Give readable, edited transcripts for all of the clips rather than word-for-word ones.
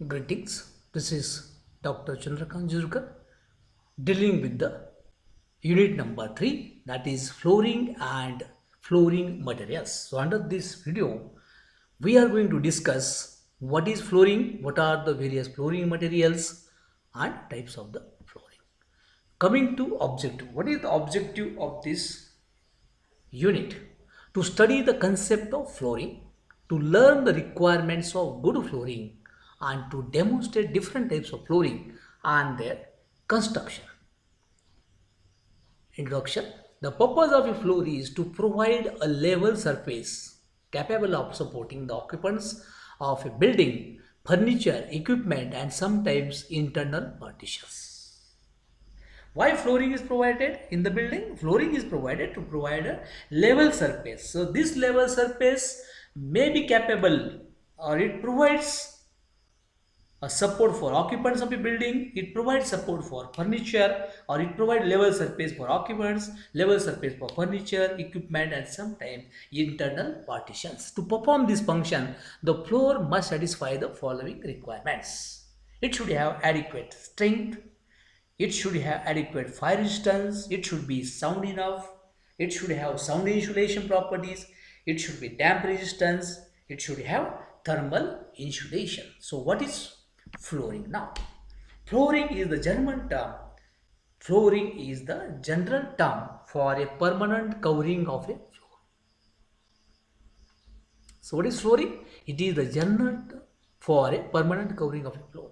Greetings. This is Dr. Chandrakant Jurkar dealing with the unit number 3, that is flooring and flooring materials. So under this video we are going to discuss what is flooring, what are the various flooring materials and types of the flooring. Coming to objective, what is the objective of this unit? To study the concept of flooring, to learn the requirements of good flooring, and to demonstrate different types of flooring and their construction. Introduction. The purpose of a floor is to provide a level surface capable of supporting the occupants of a building, furniture, equipment, and sometimes internal partitions. Why flooring is provided in the building? Flooring is provided to provide a level surface. So this level surface may be capable, or it provides a support for occupants of a building, it provides support for furniture, or it provides level surface for occupants, level surface for furniture, equipment, and sometimes internal partitions. To perform this function, the floor must satisfy the following requirements. It should have adequate strength, it should have adequate fire resistance, it should be sound enough, it should have sound insulation properties, it should be damp resistance, it should have thermal insulation. So what is flooring now? Flooring is the German term. Flooring is the general term for a permanent covering of a floor. So what is flooring? It is the general term for a permanent covering of a floor.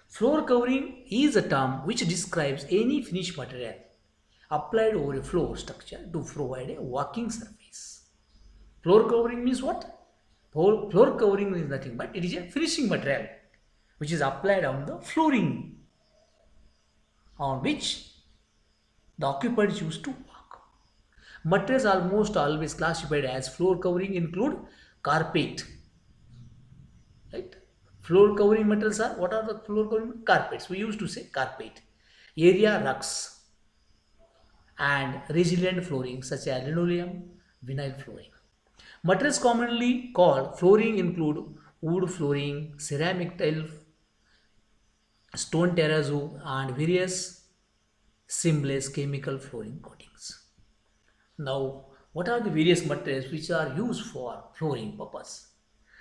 Floor covering is a term which describes any finished material applied over a floor structure to provide a working surface. Floor covering means what? Floor covering is nothing but it is a finishing material which is applied on the flooring on which the occupants used to walk. Materials almost always classified as floor covering include carpet. Right? Floor covering materials are, what are the floor covering? Carpets. We used to say carpet. Area rugs and resilient flooring such as linoleum, vinyl flooring. Materials commonly called flooring include wood flooring, ceramic tile, stone terrazzo, and various seamless chemical flooring coatings. Now, what are the various materials which are used for flooring purpose?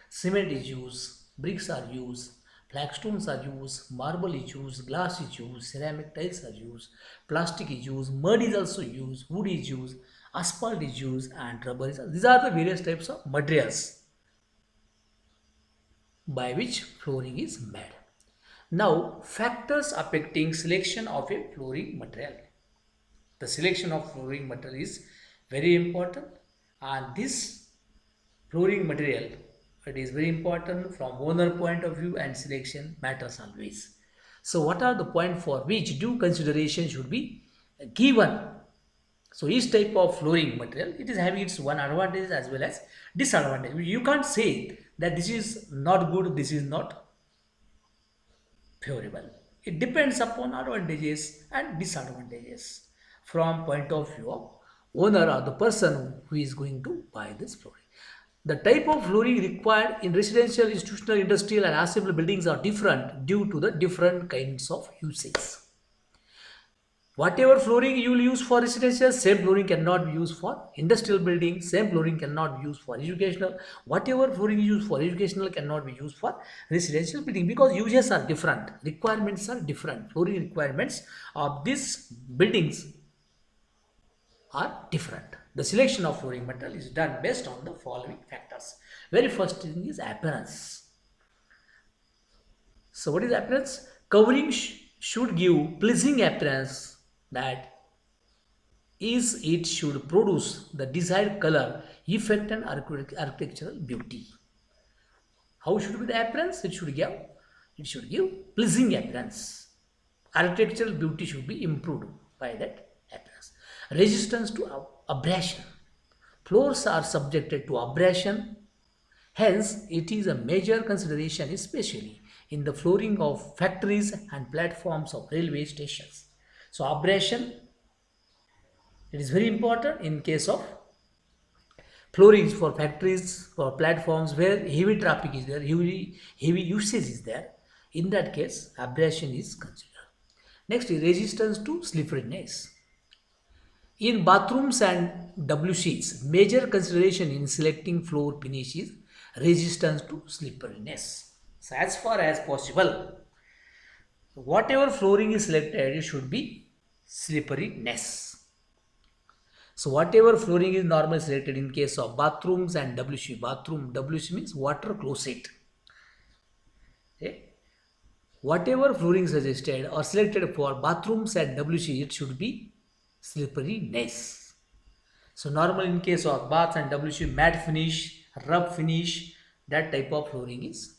Cement is used, bricks are used, flagstones are used, marble is used, glass is used, ceramic tiles are used, plastic is used, mud is also used, wood is used, asphalt is used, and rubber is used. These are the various types of materials by which flooring is made. Now, factors affecting selection of a flooring material. The selection of flooring material is very important, and this flooring material, it is very important from owner point of view, and selection matters always. So what are the points for which due consideration should be given? So each type of flooring material, it is having its one advantage as well as disadvantage. You can't say that this is not good, this is not favorable. It depends upon advantages and disadvantages from point of view of owner or the person who is going to buy this flooring. The type of flooring required in residential, institutional, industrial, and assembly buildings are different due to the different kinds of uses. Whatever flooring you will use for residential, same flooring cannot be used for industrial building, same flooring cannot be used for educational. Whatever flooring you use for educational cannot be used for residential building because uses are different, requirements are different. Flooring requirements of these buildings are different. The selection of flooring material is done based on the following factors. Very first thing is appearance. So what is appearance? Covering should give pleasing appearance, that is, it should produce the desired color, effect, and architectural beauty. How should be the appearance? It should give pleasing appearance. Architectural beauty should be improved by that appearance. Resistance to abrasion. Floors are subjected to abrasion. Hence, it is a major consideration, especially in the flooring of factories and platforms of railway stations. So abrasion, it is very important in case of floorings for factories, for platforms where heavy traffic is there, heavy usage is there. In that case, abrasion is considered. Next is resistance to slipperiness. In bathrooms and WCs, major consideration in selecting floor finish is resistance to slipperiness. So as far as possible, whatever flooring is selected, it should be slipperiness. So whatever flooring is normally selected in case of bathrooms and WC, bathroom WC means water closet. Okay. Whatever flooring suggested or selected for bathrooms and WC, it should be slipperiness. So normally in case of baths and WC, matte finish, rough finish, that type of flooring is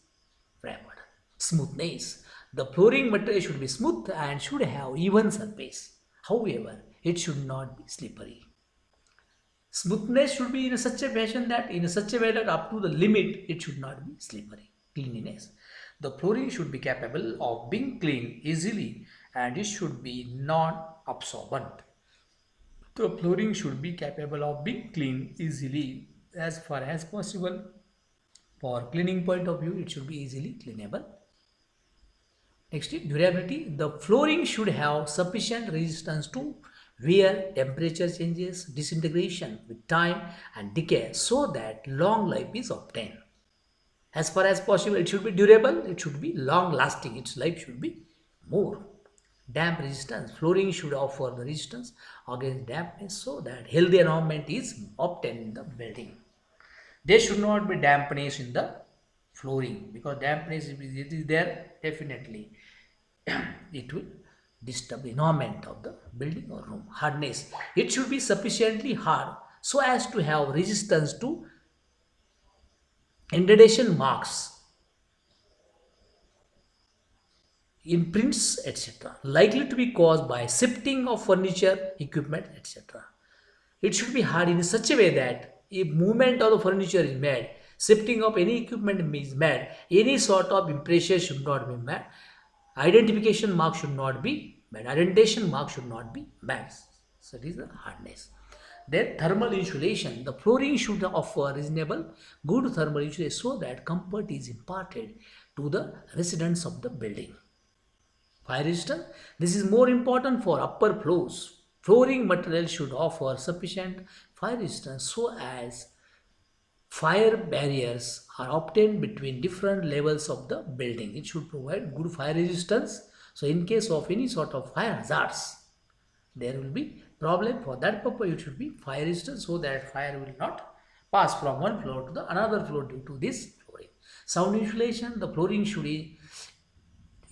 preferred. Smoothness. The flooring material should be smooth and should have even surface. However, it should not be slippery. Smoothness should be in such a fashion that in such a way that up to the limit it should not be slippery. Cleanliness. The flooring should be capable of being cleaned easily and it should be non-absorbent. The flooring should be capable of being cleaned easily as far as possible. For cleaning point of view, it should be easily cleanable. Next is durability. The flooring should have sufficient resistance to wear, temperature changes, disintegration with time and decay so that long life is obtained. As far as possible, it should be durable, it should be long lasting, its life should be more. Damp resistance. Flooring should offer the resistance against dampness so that healthy environment is obtained in the building. There should not be dampness in the flooring because dampness, if it is there, definitely it will disturb the environment of the building or room. Hardness. It should be sufficiently hard so as to have resistance to indentation marks, imprints, etc., likely to be caused by shifting of furniture, equipment, etc. It should be hard in such a way that if movement of the furniture is made, shifting of any equipment is made, any sort of impression should not be made, identification mark should not be made, indentation mark should not be made. So it is the hardness. Then thermal insulation. The flooring should offer reasonable good thermal insulation so that comfort is imparted to the residents of the building. Fire resistance. This is more important for upper floors. Flooring material should offer sufficient fire resistance so as fire barriers are obtained between different levels of the building. It should provide good fire resistance. So in case of any sort of fire hazards, there will be problem. For that purpose, it should be fire resistant so that fire will not pass from one floor to the another floor due to this flooring. Sound insulation. The flooring should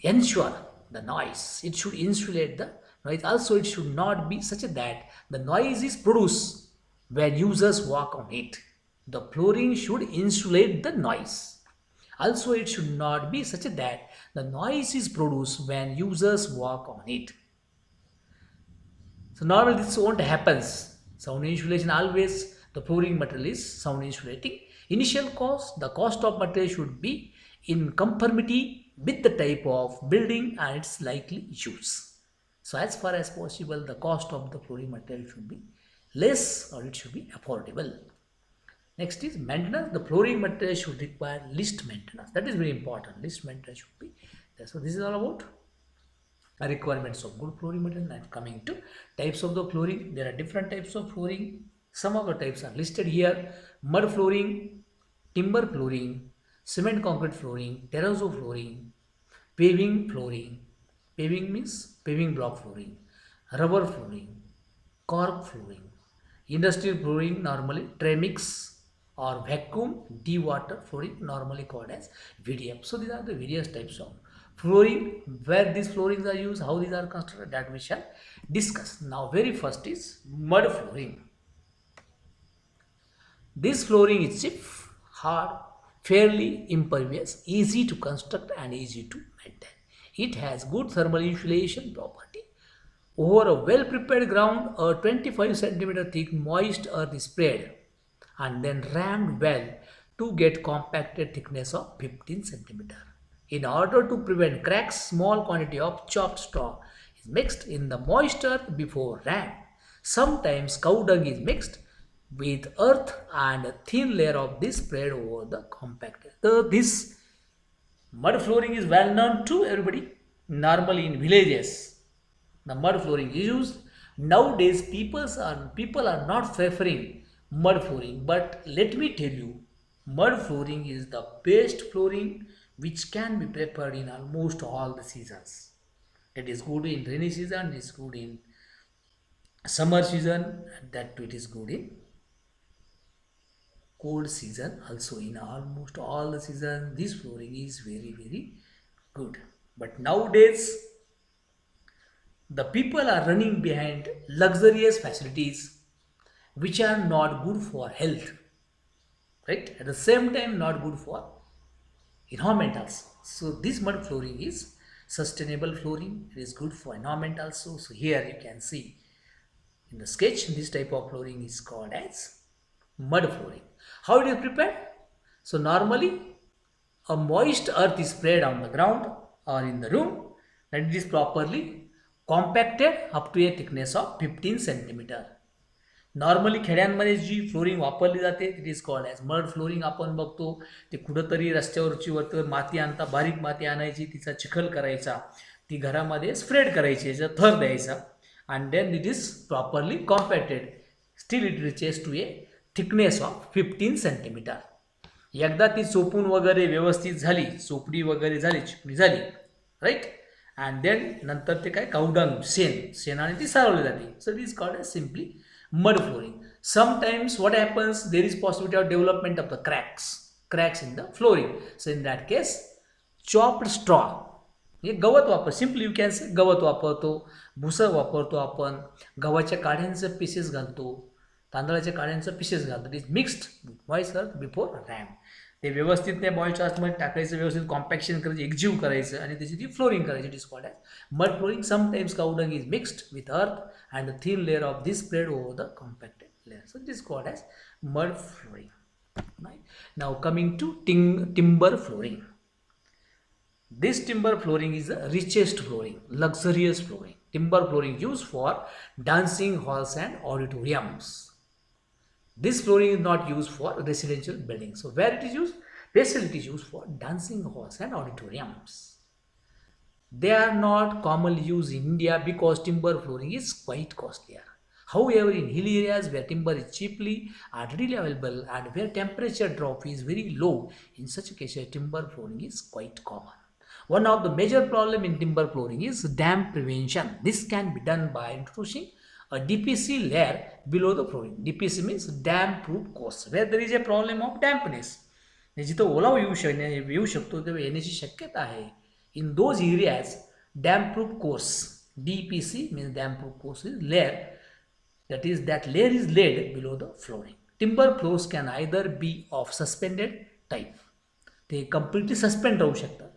ensure the noise. It should insulate the noise. Also, it should not be such that the noise is produced when users walk on it. The flooring should insulate the noise. Also, it should not be such that the noise is produced when users walk on it. So normally this won't happen. Sound insulation always the flooring material is sound insulating. Initial cost, the cost of material should be in conformity with the type of building and its likely use. So as far as possible, the cost of the flooring material should be less or it should be affordable. Next is maintenance. The flooring material should require least maintenance. That is very important. Least maintenance should be there. So this is all about requirements of good flooring material. And coming to types of the flooring, there are different types of flooring. Some of the types are listed here: mud flooring, timber flooring, cement concrete flooring, terrazzo flooring, paving flooring. Paving means paving block flooring, rubber flooring, cork flooring, industrial flooring, normally Tremix or vacuum de-water flooring, normally called as VDF. So these are the various types of flooring. Where these floorings are used, how these are constructed, that we shall discuss. Now very first is mud flooring. This flooring is stiff, hard, fairly impervious, easy to construct and easy to maintain. It has good thermal insulation property. Over a well prepared ground, a 25 cm thick moist earth is spread and then rammed well to get compacted thickness of 15 cm. In order to prevent cracks, small quantity of chopped straw is mixed in the moist earth before ram. Sometimes cow dung is mixed with earth and a thin layer of this spread over the compacted. This Mud flooring is well known to everybody. Normally in villages the mud flooring is used. Nowadays people are not preferring mud flooring, but let me tell you, mud flooring is the best flooring which can be prepared in almost all the seasons. It is good in rainy season, it is good in summer season, and that too it is good in cold season also. In almost all the seasons this flooring is very very good. But nowadays the people are running behind luxurious facilities which are not good for health, right? At the same time not good for environment also. So this mud flooring is sustainable flooring, it is good for environment also. So here you can see in the sketch this type of flooring is called as mud flooring. How it is prepared? So normally a moist earth is spread on the ground or in the room, and it is properly compacted up to a thickness of 15 centimeter. Normally खेड्यांमध्ये जी flooring वापरली जाते it is called as mud flooring. आपण बघतो ते कुठंतरी रस्त्यावरची वरती माती आणता, बारीक माती आणायची, तिचा चिखल करायचा, ती घरामध्ये स्प्रेड करायची, याचा थर द्यायचा, and then it is properly compacted. Still it reaches to a thickness of 15 centimeter. एकदा ती चोपून वगैरे व्यवस्थित झाली, चोपडी वगैरे झाली, चिकणी झाली, राईट, अँड देन नंतर ते काय कावडंग शेणाने ती सारवली जाते. So it is called as simply mud flooring. Sometimes what happens, there is possibility of development of the cracks in the flooring. So in that case chopped straw, हे गवत वापर, simply you can say गवत वापरतो, भुसं वापरतो, आपण गव्हाच्या काड्यांचं pieces घालतो, तांदळाच्या काड्यांचं pieces घालतो. It is mixed moist earth before RAM. ते व्यवस्थित त्या बॉलच्या आतमध्ये टाकायचं, व्यवस्थित कॉम्पॅक्शन करायचं, एकजीव करायचं आणि त्याची ती फ्लोरिंग करायची. It is called as mud flooring. Sometimes cow dung is mixed with earth and a thin layer of this spread over the compacted layer. So this is called as mud flooring. Right. Now coming to timber flooring. This timber flooring is the richest flooring, luxurious flooring. Timber flooring used for dancing halls and auditoriums. This flooring is not used for residential buildings. So where it is used? Basically it is used for dancing halls and auditoriums. They are not commonly used in India because timber flooring is quite costlier. However, in hilly areas where timber is cheaply and readily available and where temperature drop is very low, in such a case timber flooring is quite common. One of the major problem in timber flooring is damp prevention. This can be done by introducing a DPC layer below the flooring. DPC means damp proof course. Where there is a problem of dampness, जिथं ओलावा येऊ शकतो तेव्हा येण्याची शक्यता आहे, in those areas damp proof course, DPC means damp proof course, is layer, that layer is laid below the flooring. Timber floors can either be of suspended type, they completely suspend राहू शकतात,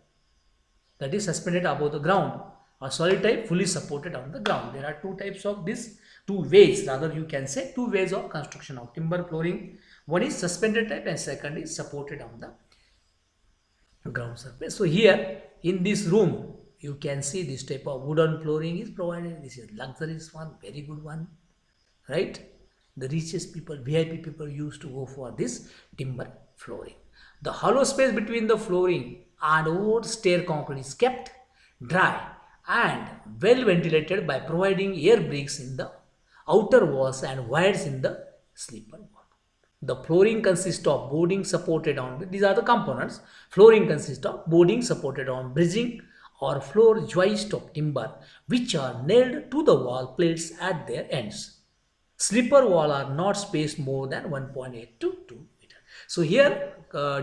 that is suspended above the ground, or solid type fully supported on the ground. There are two types of this, two ways, rather you can say two ways of construction of timber flooring. One is suspended type and second is supported on the ground surface. So here in this room you can see this type of wooden flooring is provided. This is luxurious one, very good one, right? The richest people, VIP people used to go for this timber flooring. The hollow space between the flooring and old stair concrete is kept dry and well ventilated by providing air bricks in the outer walls and wires in the sleeper wall. The flooring consists of boarding supported on, these are the components. Flooring consists of boarding supported on bridging or floor joist of timber which are nailed to the wall plates at their ends. Sleeper wall are not spaced more than 1.8 to 2 meter. So here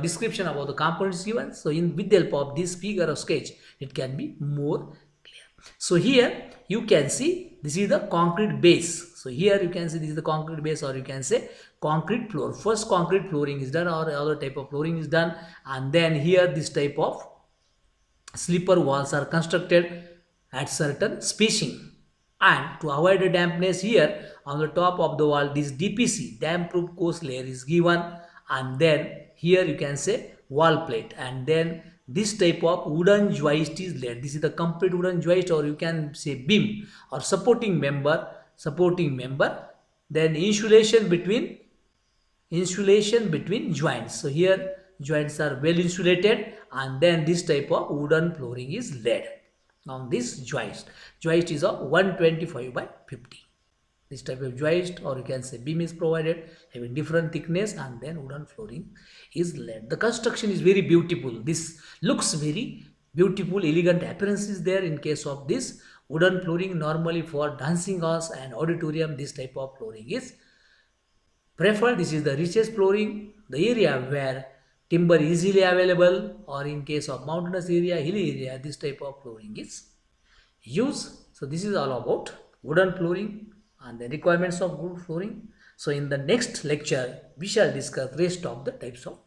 description about the components given. So with the help of this figure or sketch it can be more clear. So here you can see this is the concrete base. So here you can see this is the concrete base, or you can say concrete floor. First concrete flooring is done or other type of flooring is done, and then here this type of sleeper walls are constructed at certain spacing. And to avoid the dampness, here on the top of the wall this DPC, damp proof course layer is given, and then here you can say wall plate, and then this type of wooden joist is laid. This is the complete wooden joist, or you can say beam or supporting member. Then insulation between joints. So here joints are well insulated, and then this type of wooden flooring is laid on this joist is of 125 by 50. This type of joist, or you can say beam, is provided having different thickness, and then wooden flooring is laid. The construction is very beautiful. This looks very beautiful, elegant appearance is there in case of this wooden flooring. Normally for dancing halls and auditorium, this type of flooring is preferred. This is the richest flooring, the area where timber easily available, or in case of mountainous area, hilly area, this type of flooring is used. So this is all about wooden flooring and the requirements of wood flooring. So in the next lecture, we shall discuss rest of the types of